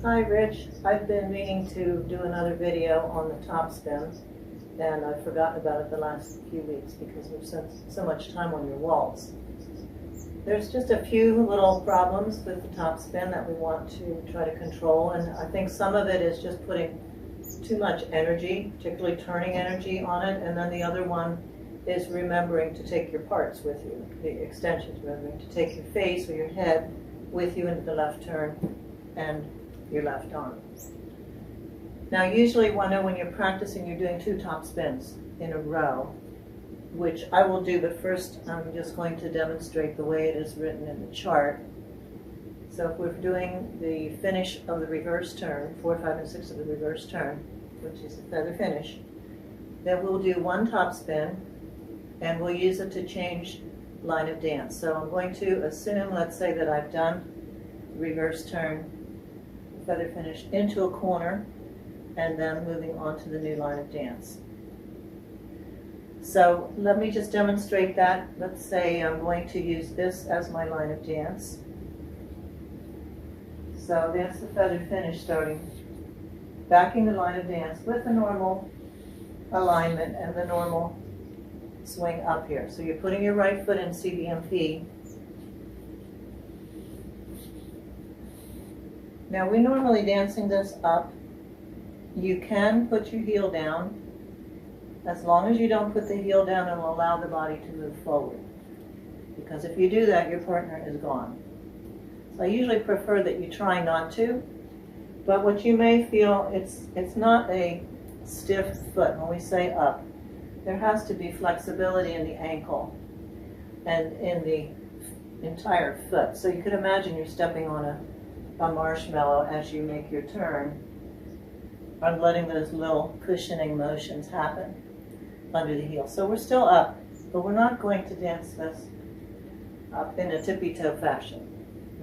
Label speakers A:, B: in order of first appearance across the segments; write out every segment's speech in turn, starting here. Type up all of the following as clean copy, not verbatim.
A: Hi Rich, I've been meaning to do another video on the topspin, and I've forgotten about it the last few weeks because we've spent so much time on your waltz. There's just a few little problems with the topspin that we want to try to control, and I think some of it is just putting too much energy, particularly turning energy on it, and then the other one is remembering to take your parts with you, the extensions, remembering to take your face or your head with you into the left turn and your left arm. Now usually when you're practicing, you're doing 2 top spins in a row, which I will do, but first I'm just going to demonstrate the way it is written in the chart. So if we're doing the finish of the reverse turn, 4, 5, and 6 of the reverse turn, which is the feather finish, then we'll do 1 top spin, and we'll use it to change line of dance. So I'm going to assume, let's say that I've done reverse turn, feather finish into a corner, and then moving on to the new line of dance. So let me just demonstrate that. Let's say I'm going to use this as my line of dance. So that's the feather finish starting, backing the line of dance with the normal alignment and the normal swing up here. So you're putting your right foot in CBMP. Now we're normally dancing this up. You can put your heel down. As long as you don't put the heel down, and will allow the body to move forward. Because if you do that, your partner is gone. So I usually prefer that you try not to, but what you may feel, it's not a stiff foot. When we say up, there has to be flexibility in the ankle and in the entire foot. So you could imagine you're stepping on a marshmallow as you make your turn, and letting those little cushioning motions happen under the heel. So we're still up, but we're not going to dance this up in a tippy-toe fashion.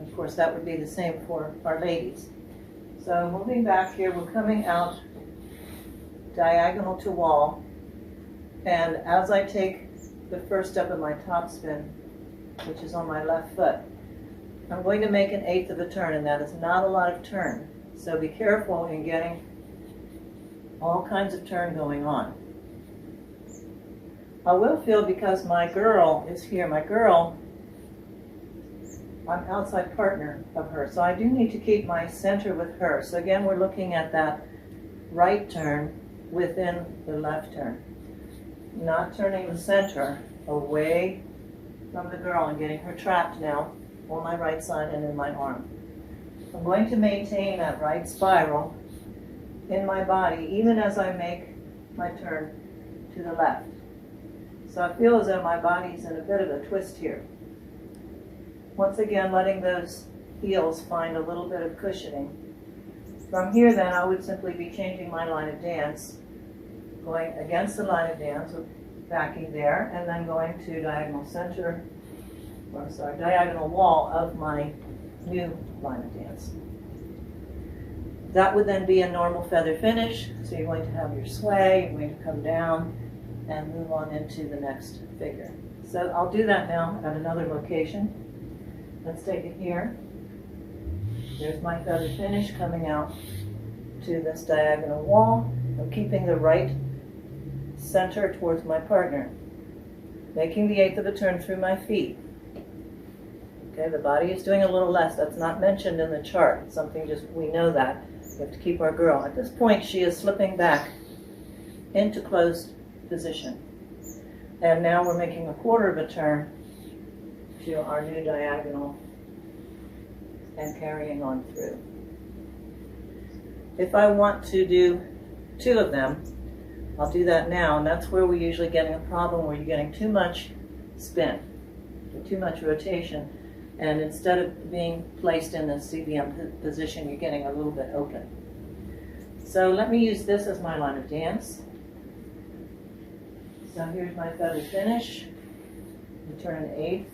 A: And of course, that would be the same for our ladies. So moving back here, we're coming out diagonal to wall, and as I take the first step of my top spin, which is on my left foot, I'm going to make an 1/8 of a turn, and that is not a lot of turn. So be careful in getting all kinds of turn going on. I will feel, because my girl is here, I'm outside partner of her, so I do need to keep my center with her. So again, we're looking at that right turn within the left turn. Not turning the center away from the girl and getting her trapped now on my right side and in my arm. I'm going to maintain that right spiral in my body even as I make my turn to the left. So I feel as though my body's in a bit of a twist here. Once again, letting those heels find a little bit of cushioning. From here then, I would simply be changing my line of dance, going against the line of dance, backing there, and then going to diagonal center, or sorry, diagonal wall of my new line of dance. That would then be a normal feather finish. So you're going to have your sway, you're going to come down and move on into the next figure. So I'll do that now at another location. Let's take it here. There's my feather finish coming out to this diagonal wall. I'm keeping the right center towards my partner, making the 1/8 of a turn through my feet. Okay, the body is doing a little less. That's not mentioned in the chart. It's something just, we know that. We have to keep our girl. At this point, she is slipping back into closed position. And now we're making a 1/4 of a turn to our new diagonal and carrying on through. If I want to do 2 of them, I'll do that now, and that's where we're usually getting a problem, where you're getting too much spin, too much rotation, and instead of being placed in the CBM position, you're getting a little bit open. So let me use this as my line of dance. So here's my feather finish. We turn an 1/8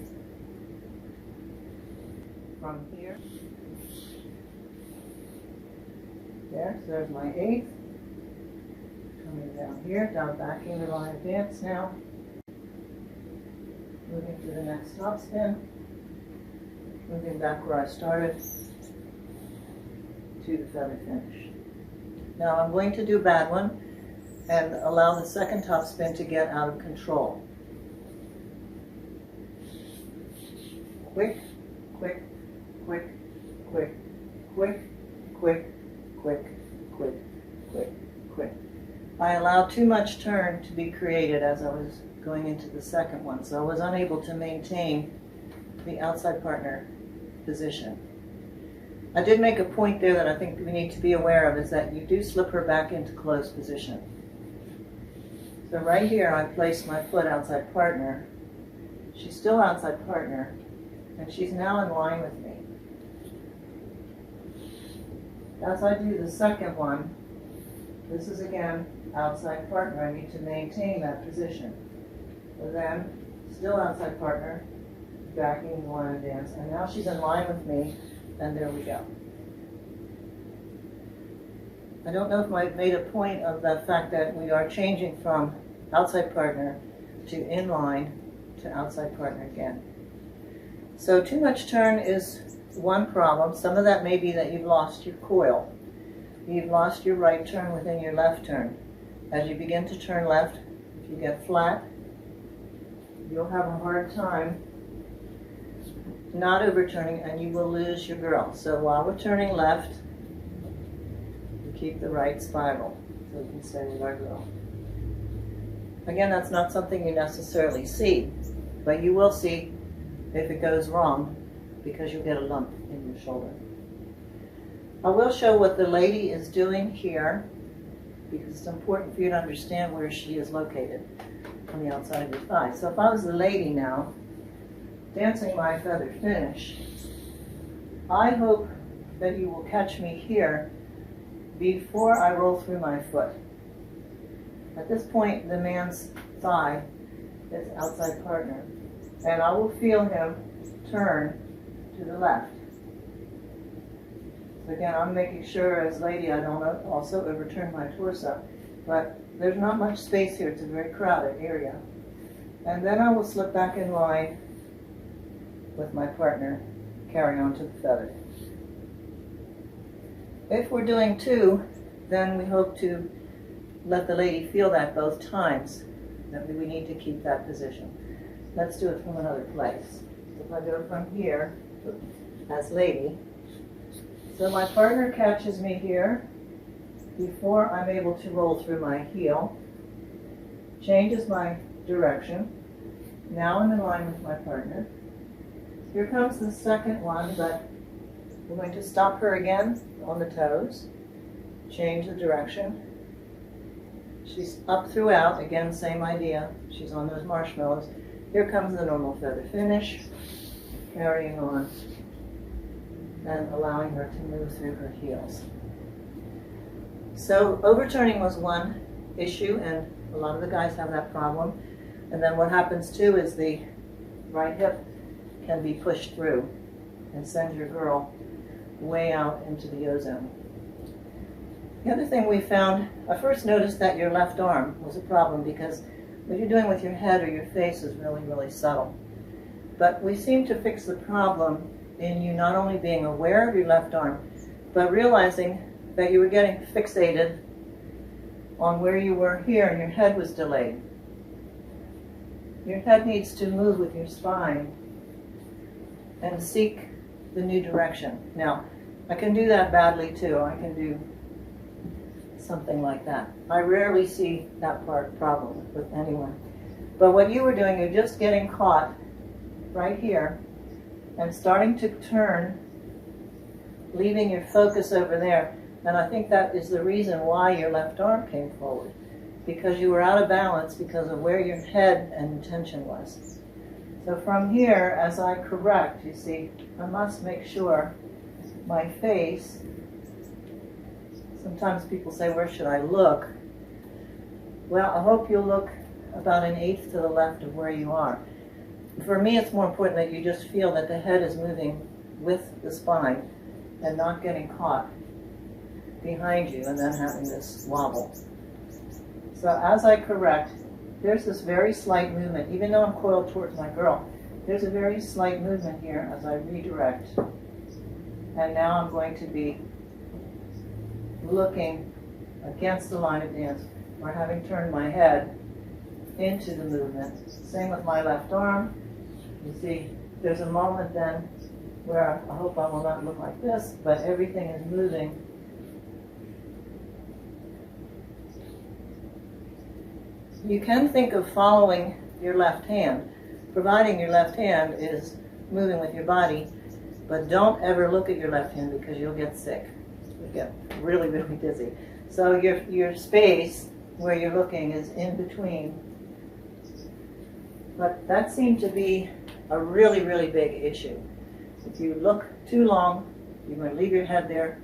A: from here. There, so there's my 1/8. Coming down here, down back in the line of dance now. Moving to the next top spin. Moving back where I started to the feather finish. Now I'm going to do a bad one and allow the second top spin to get out of control. Quick, quick, quick, quick, quick, quick, quick, quick, quick, quick. I allowed too much turn to be created as I was going into the second one, so I was unable to maintain the outside partner position. I did make a point there that I think we need to be aware of, is that you do slip her back into closed position. So right here I place my foot outside partner. She's still outside partner, and she's now in line with me. As I do the second one, this is again outside partner. I need to maintain that position. So then, still outside partner, backing the Ballroom Dance, and now she's in line with me, and there we go. I don't know if I've made a point of the fact that we are changing from outside partner to inline to outside partner again. So too much turn is one problem. Some of that may be that you've lost your coil. You've lost your right turn within your left turn. As you begin to turn left, if you get flat, you'll have a hard time not overturning, and you will lose your girl. So while we're turning left, we keep the right spiral so we can stay with our girl. Again, that's not something you necessarily see, but you will see if it goes wrong, because you'll get a lump in your shoulder. I will show what the lady is doing here, because it's important for you to understand where she is located on the outside of your thigh. So if I was the lady now, dancing my feather finish, I hope that you will catch me here before I roll through my foot. At this point, the man's thigh is outside partner, and I will feel him turn to the left. So again, I'm making sure as lady I don't also overturn my torso, but there's not much space here. It's a very crowded area. And then I will slip back in line with my partner, carry on to the feather. If we're doing two, then we hope to let the lady feel that both times, that we need to keep that position. Let's do it from another place. So if I go from here, as lady, so my partner catches me here before I'm able to roll through my heel, changes my direction. Now I'm in line with my partner. Here comes the second one, but we're going to stop her again on the toes, change the direction. She's up throughout, again, same idea. She's on those marshmallows. Here comes the normal feather finish, carrying on and allowing her to move through her heels. So overturning was one issue, and a lot of the guys have that problem. And then what happens too is the right hip can be pushed through and send your girl way out into the ozone. The other thing we found, I first noticed that your left arm was a problem, because what you're doing with your head or your face is really, really subtle. But we seem to fix the problem in you not only being aware of your left arm, but realizing that you were getting fixated on where you were here and your head was delayed. Your head needs to move with your spine and seek the new direction. Now, I can do that badly too. I can do something like that. I rarely see that problem with anyone. But what you were doing, you're just getting caught right here and starting to turn, leaving your focus over there. And I think that is the reason why your left arm came forward, because you were out of balance because of where your head and intention was. So from here, as I correct, you see, I must make sure my face, sometimes people say, where should I look? Well, I hope you'll look about 1/8 to the left of where you are. For me, it's more important that you just feel that the head is moving with the spine and not getting caught behind you and then having this wobble. So as I correct, there's this very slight movement. Even though I'm coiled towards my girl, there's a very slight movement here as I redirect. And now I'm going to be looking against the line of dance or having turned my head into the movement. Same with my left arm. You see, there's a moment then where I hope I will not look like this, but everything is moving. You can think of following your left hand, providing your left hand is moving with your body, but don't ever look at your left hand because you'll get sick. You'll get really, really dizzy. So your space where you're looking is in between. But that seemed to be a really, really big issue. If you look too long, you're going to leave your head there,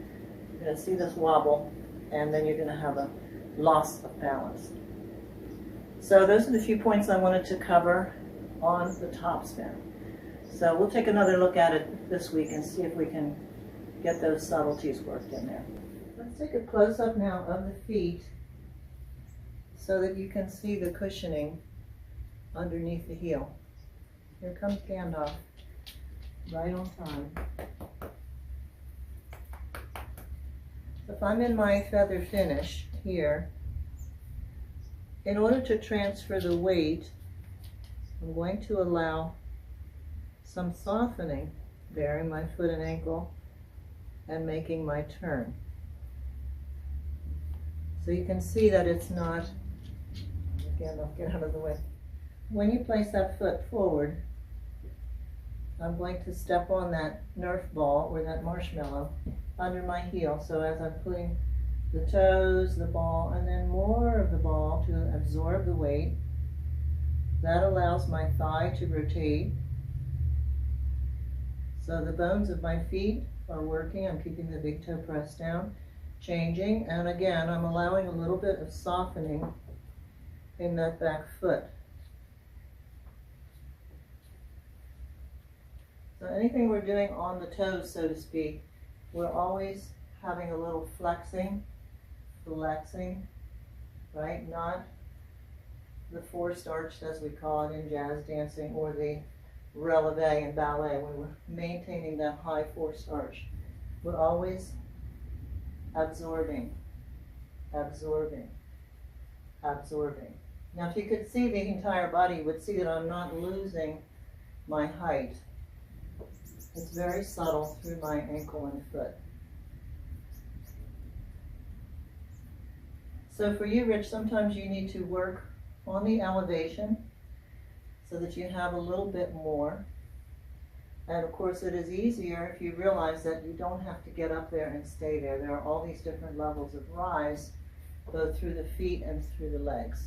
A: you're going to see this wobble, and then you're going to have a loss of balance. So those are the few points I wanted to cover on the topspin. So we'll take another look at it this week and see if we can get those subtleties worked in there. Let's take a close-up now of the feet so that you can see the cushioning underneath the heel. Here comes standoff, right on time. So if I'm in my feather finish here, in order to transfer the weight, I'm going to allow some softening there in my foot and ankle and making my turn. So you can see that it's not, again, I'll get out of the way. When you place that foot forward, I'm going to step on that Nerf ball or that marshmallow under my heel. So as I'm putting the toes, the ball, and then more of the ball to absorb the weight, that allows my thigh to rotate. So the bones of my feet are working. I'm keeping the big toe pressed down, changing, and again, I'm allowing a little bit of softening in that back foot. So anything we're doing on the toes, so to speak, we're always having a little flexing, right? Not the forced arch, as we call it in jazz dancing, or the releve in ballet, when we're maintaining that high forced arch. We're always absorbing, absorbing, absorbing. Now if you could see the entire body, you would see that I'm not losing my height. It's very subtle through my ankle and foot. So for you, Rich, sometimes you need to work on the elevation so that you have a little bit more. And of course it is easier if you realize that you don't have to get up there and stay there. There are all these different levels of rise, both through the feet and through the legs.